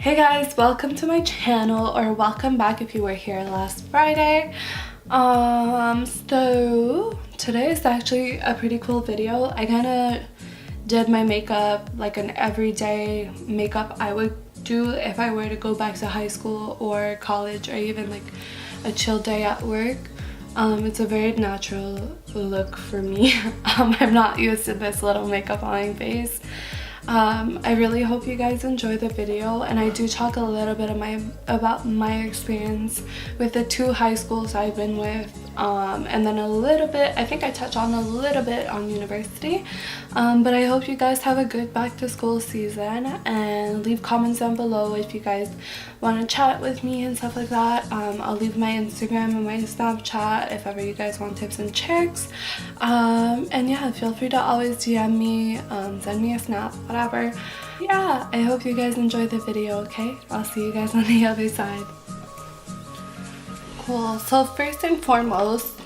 Hey guys, welcome to my channel, or welcome back if you were here last Friday. So today is actually a pretty cool video. I kind of did my makeup like an everyday makeup I would do if I were to go back to high school or college, or even like a chill day at work. It's a very natural look for me. I'm not used to this little makeup on my face. I really hope you guys enjoy the video, and I do talk a little bit about my experience with the two high schools I've been with, and then a little bit, I think I touch on a little bit on university, but I hope you guys have a good back to school season, and leave comments down below if you guys want to chat with me and stuff like that. I'll leave my Instagram and my Snapchat if ever you guys want tips and tricks, and yeah, feel free to always DM me, send me a snap, whatever. Yeah, I hope you guys enjoy the video. Okay, I'll see you guys on the other side. Cool. So first and foremost,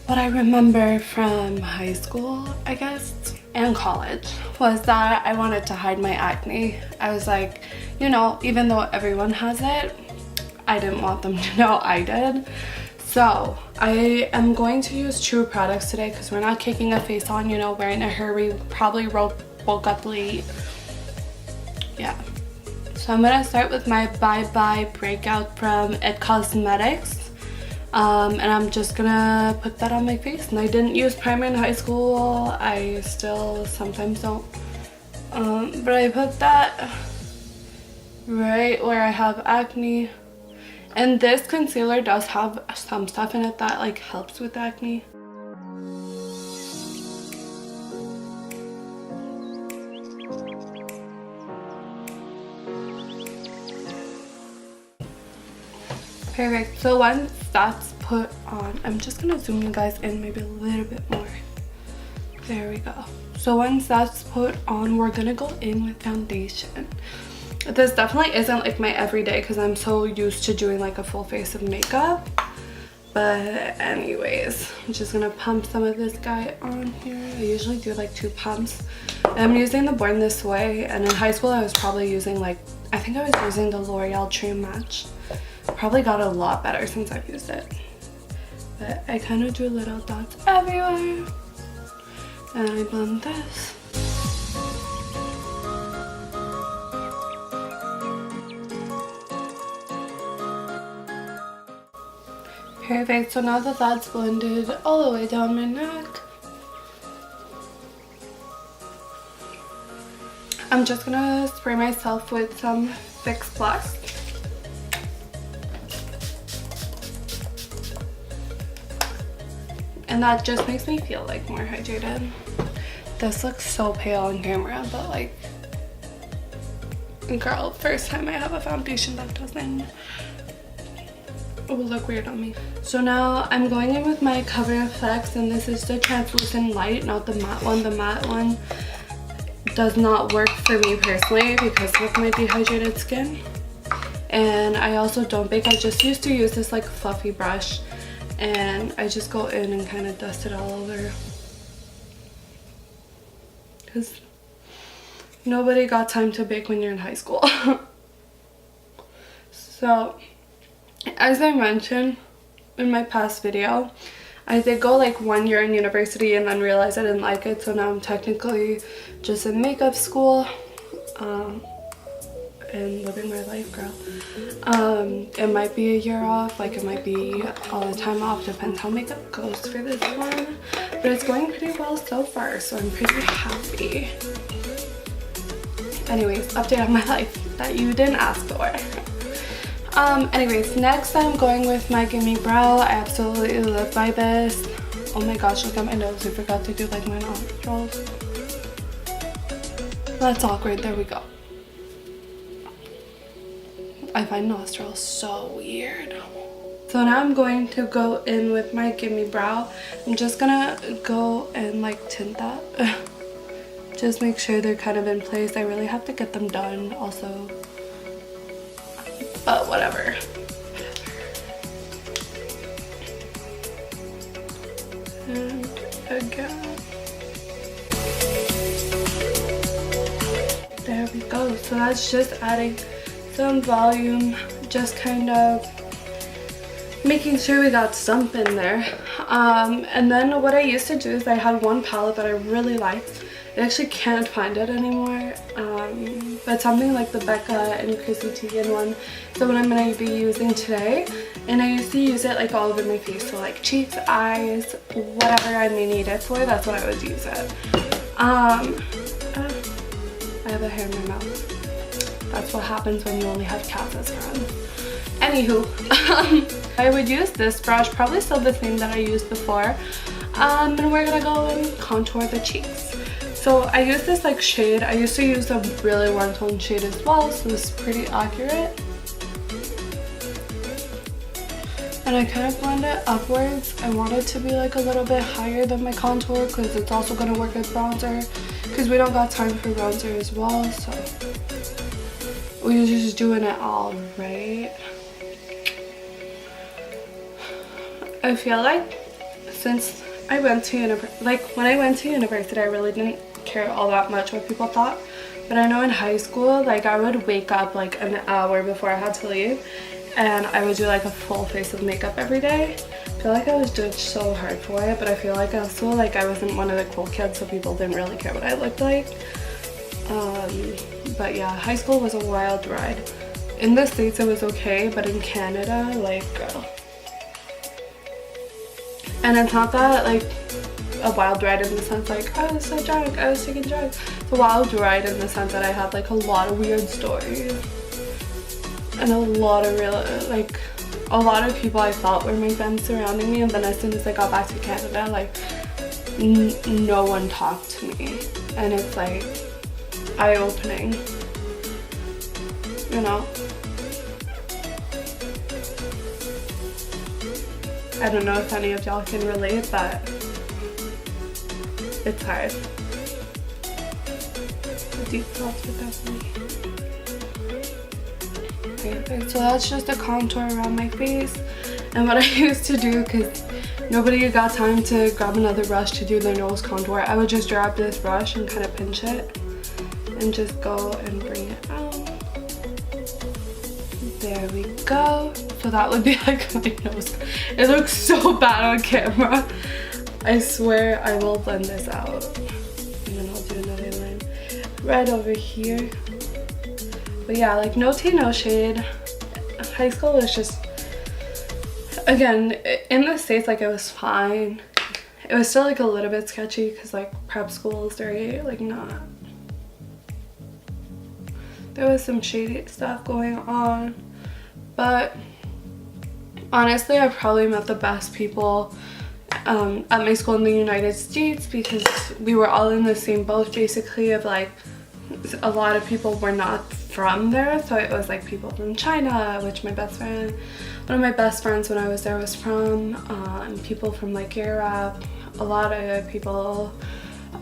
what I remember from high school, I guess, and college, was that I wanted to hide my acne. I was like, you know, even though everyone has it, I didn't want them to know I did. So I am going to use True products today because we're not kicking a face on, you know, we're in a hurry, probably woke up late. Yeah. So I'm gonna start with my Bye Bye Breakout from It Cosmetics. And I'm just gonna put that on my face. And I didn't use primer in high school. I still sometimes don't. But I put that right where I have acne. And this concealer does have some stuff in it that like helps with acne. Perfect. So once that's put on, I'm just gonna zoom you guys in maybe a little bit more. There we go. So once that's put on, we're gonna go in with foundation. This definitely isn't like my everyday because I'm so used to doing like a full face of makeup. But anyways, I'm just gonna pump some of this guy on here. I usually do like 2 pumps. And I'm using the Born This Way, and in high school I was probably using like, I think I was using the L'Oreal True Match. Probably got a lot better since I've used it. But I kind of do little dots everywhere. And I blend this. Perfect. So now that that's blended all the way down my neck, I'm just gonna spray myself with some Fix Plus. And that just makes me feel like more hydrated. This looks so pale on camera, but like, girl, first time I have a foundation that doesn't look weird on me. So now I'm going in with my Cover FX, and this is the translucent light, not the matte one. The matte one does not work for me personally because of my dehydrated skin. And I also don't bake. I just used to use this like fluffy brush, and I just go in and kind of dust it all over. Because nobody got time to bake when you're in high school. So, as I mentioned in my past video, I did go like 1 year in university and then realized I didn't like it. So now I'm technically just in makeup school. And living my life, girl. It might be a year off, like it might be all the time off, depends how makeup goes for this one, but it's going pretty well so far, so I'm pretty happy. Anyways, update on my life that you didn't ask for. Anyways, next I'm going with my Gimme Brow. I absolutely live by this. Oh my gosh, look at my nose. I forgot to do like my nostrils. That's awkward. There we go. I find nostrils so weird. So now I'm going to go in with my Gimme Brow. I'm just gonna go and like tint that. Just make sure they're kind of in place. I really have to get them done also. But whatever. And again. There we go. So that's just adding some volume, just kind of making sure we got something there. And then what I used to do is I had one palette that I really liked. I actually can't find it anymore, but something like the Becca and Chrissy Teigen one, the one I'm going to be using today. And I used to use it like all over my face, so like cheeks, eyes, whatever I may need it for, that's what I would use it. I have a hair in my mouth. That's what happens when you only have cats as friends. Anywho, I would use this brush, probably still the same that I used before, and we're gonna go and contour the cheeks. So I use this like shade. I used to use a really warm tone shade as well, so this is pretty accurate. And I kind of blend it upwards. I want it to be like a little bit higher than my contour because it's also going to work as bronzer, because we don't got time for bronzer as well, so we're just doing it all right. I feel like since I went to when I went to university, I really didn't care all that much what people thought. But I know in high school, like I would wake up like an hour before I had to leave, and I would do like a full face of makeup every day. I feel like I was judged so hard for it, but I feel like also like I wasn't one of the cool kids, so people didn't really care what I looked like. But yeah, high school was a wild ride. In the States it was okay, but in Canada, like girl. And it's not that like a wild ride in the sense like I was so drunk, I was taking drugs. It's a wild ride in the sense that I had like a lot of weird stories and a lot of people I thought were my friends surrounding me, and then as soon as I got back to Canada, like no one talked to me, and it's like eye-opening, you know. I don't know if any of y'all can relate, but it's hard. Deep thoughts would definitely. Okay, so that's just a contour around my face. And what I used to do, because nobody got time to grab another brush to do their nose contour, I would just grab this brush and kind of pinch it and just go and bring it out. There we go. So that would be like my nose. It looks so bad on camera. I swear I will blend this out. And then I'll do another line right over here. But yeah, like no tea, no shade. High school was just, again, in the States, like it was fine. It was still like a little bit sketchy because like prep school is very like not. There was some shady stuff going on. But honestly, I probably met the best people at my school in the United States, because we were all in the same boat basically of like, a lot of people were not from there, so it was like people from China, which one of my best friends when I was there was from, people from like Europe, a lot of people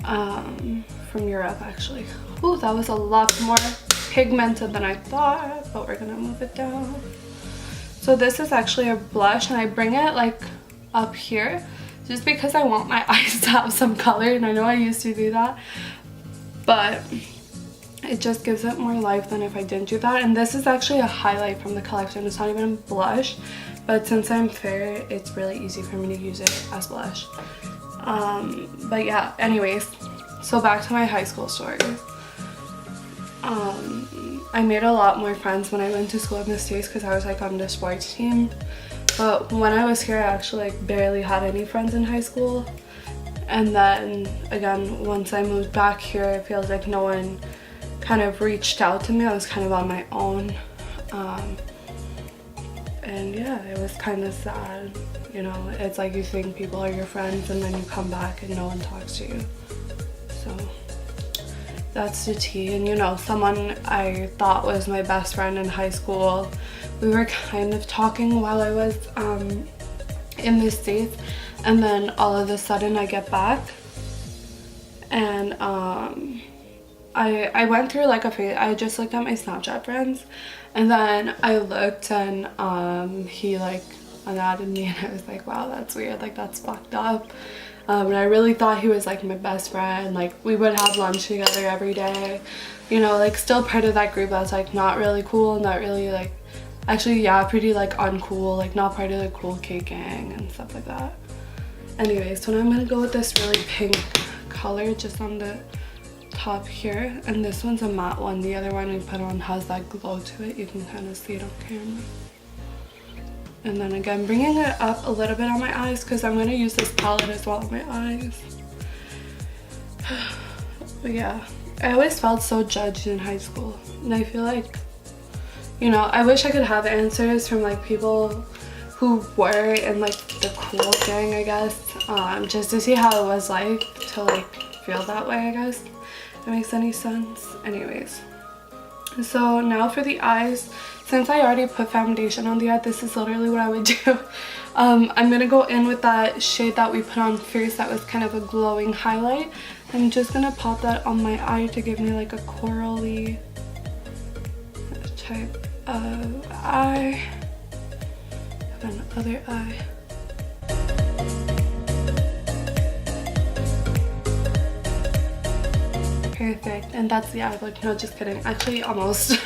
from Europe actually. Ooh, that was a lot more pigmented than I thought, but we're gonna move it down. So this is actually a blush, and I bring it like up here just because I want my eyes to have some color, and I know I used to do that, but it just gives it more life than if I didn't do that. And this is actually a highlight from the collection. It's not even a blush, but since I'm fair, it's really easy for me to use it as blush. But yeah, anyways, so back to my high school story. I made a lot more friends when I went to school in the States because I was like on the sports team. But when I was here, I actually like barely had any friends in high school. And then again, once I moved back here, it feels like no one kind of reached out to me. I was kind of on my own. And yeah, it was kind of sad. You know, it's like you think people are your friends and then you come back and no one talks to you. So that's the tea. And you know, someone I thought was my best friend in high school, we were kind of talking while I was in the States, and then all of a sudden I get back and I went through like a phase. I just looked at my Snapchat friends, and then I looked and he like unadded me, and I was like, wow, that's weird, like that's fucked up. And I really thought he was like my best friend. Like we would have lunch together every day. you know, like still part of that group that's like not really cool, not really like, actually yeah, pretty like uncool, like not part of the cool kid gang and stuff like that. Anyways, so now I'm gonna go with this really pink color just on the top here, and this one's a matte one. The other one we put on has that glow to it. You can kind of see it on camera. And then again, bringing it up a little bit on my eyes because I'm going to use this palette as well on my eyes. But yeah, I always felt so judged in high school, and I feel like, you know, I wish I could have answers from like people who were in like the cool gang, I guess, just to see how it was like to like feel that way, I guess. If that makes any sense. Anyways, so now for the eyes, since I already put foundation on the eye, this is literally what I would do. I'm gonna go in with that shade that we put on first that was kind of a glowing highlight. I'm just gonna pop that on my eye to give me like a corally type of eye. And other eye. Perfect, and that's the eye look. No, just kidding. Actually, almost.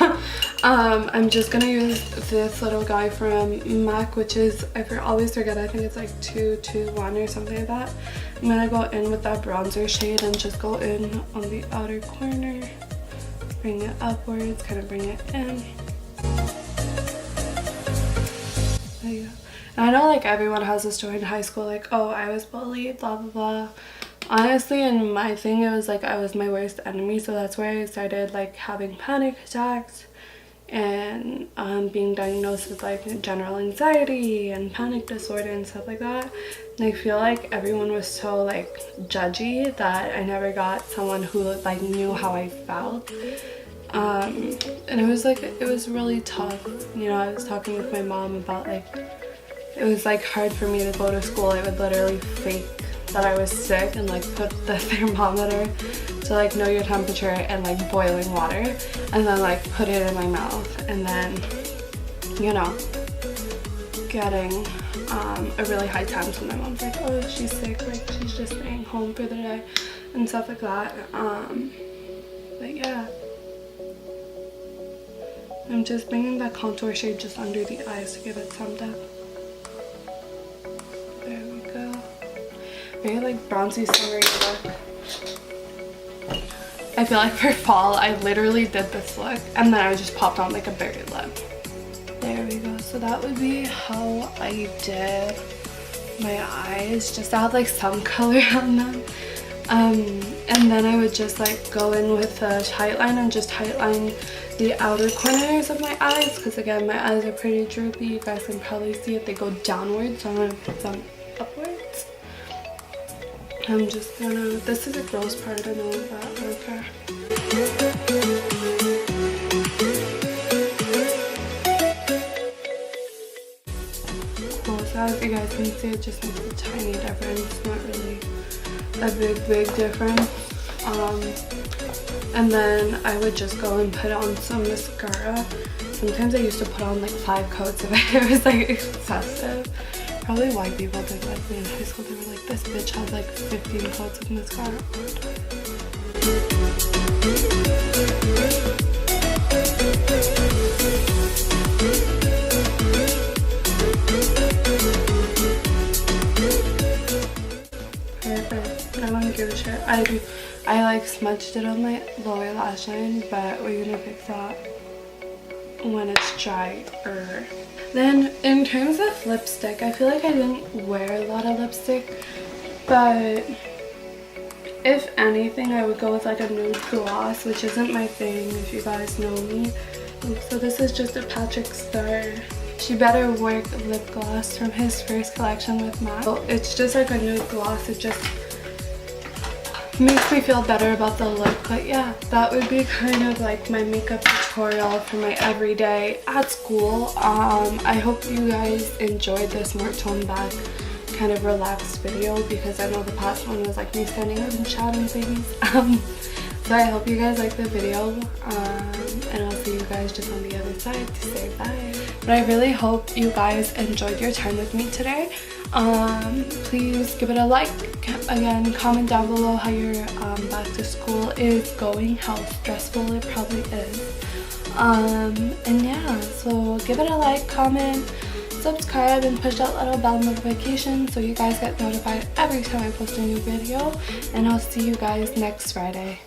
I'm just gonna use this little guy from MAC, which is, I always forget, I think it's like 221 or something like that. I'm gonna go in with that bronzer shade and just go in on the outer corner, bring it upwards, kind of bring it in. There you go. And I know like everyone has a story in high school, like, oh, I was bullied, blah blah blah. Honestly, in my thing, it was like I was my worst enemy, so that's where I started like having panic attacks and being diagnosed with like general anxiety and panic disorder and stuff like that. And I feel like everyone was so like judgy that I never got someone who like knew how I felt. And it was like, it was really tough. You know, I was talking with my mom about like, it was like hard for me to go to school. I would literally fake that I was sick and like put the thermometer to like know your temperature and like boiling water, and then like put it in my mouth, and then, you know, getting a really high temps when my mom's like, oh, she's sick, like she's just staying home for the day and stuff like that. But yeah, I'm just bringing that contour shade just under the eyes to give it some depth. There we go. Very like bronzy summery look. I feel like for fall I literally did this look and then I just popped on like a berry lip. There we go. So that would be how I did my eyes, just to have like some color on them. And then I would just like go in with a tightline and just tightline the outer corners of my eyes, because again my eyes are pretty droopy. You guys can probably see it, they go downwards, so I'm going to put them upwards. I'm just gonna, this is a gross part, I know, but I don't care. Cool, so as you guys can see, it just makes a tiny difference, not really a big difference. And then I would just go and put on some mascara. Sometimes I used to put on like 5 coats of it. It was like excessive. Probably white people did like me in high school. They were like, this bitch has like 15 coats of mascara. Perfect. I don't give a shit. I like smudged it on my lower lash line, but we're gonna fix that when it's drier. Then in terms of lipstick, I feel like I didn't wear a lot of lipstick, but if anything I would go with like a nude gloss, which isn't my thing if you guys know me. So this is just a Patrick Star She Better Work lip gloss from his first collection with MAC. So it's just like a nude gloss. It just makes me feel better about the look. But yeah, that would be kind of like my makeup tutorial for my everyday at school. I hope you guys enjoyed this more toned back, kind of relaxed video, because I know the past one was like me standing up and shouting things. So I hope you guys like the video, and I'll see you guys just on the other side to say bye. But I really hope you guys enjoyed your time with me today. Please give it a like. Again, comment down below how your back to school is going, how stressful it probably is. And yeah, so give it a like, comment, subscribe, and push that little bell notification so you guys get notified every time I post a new video. And I'll see you guys next Friday.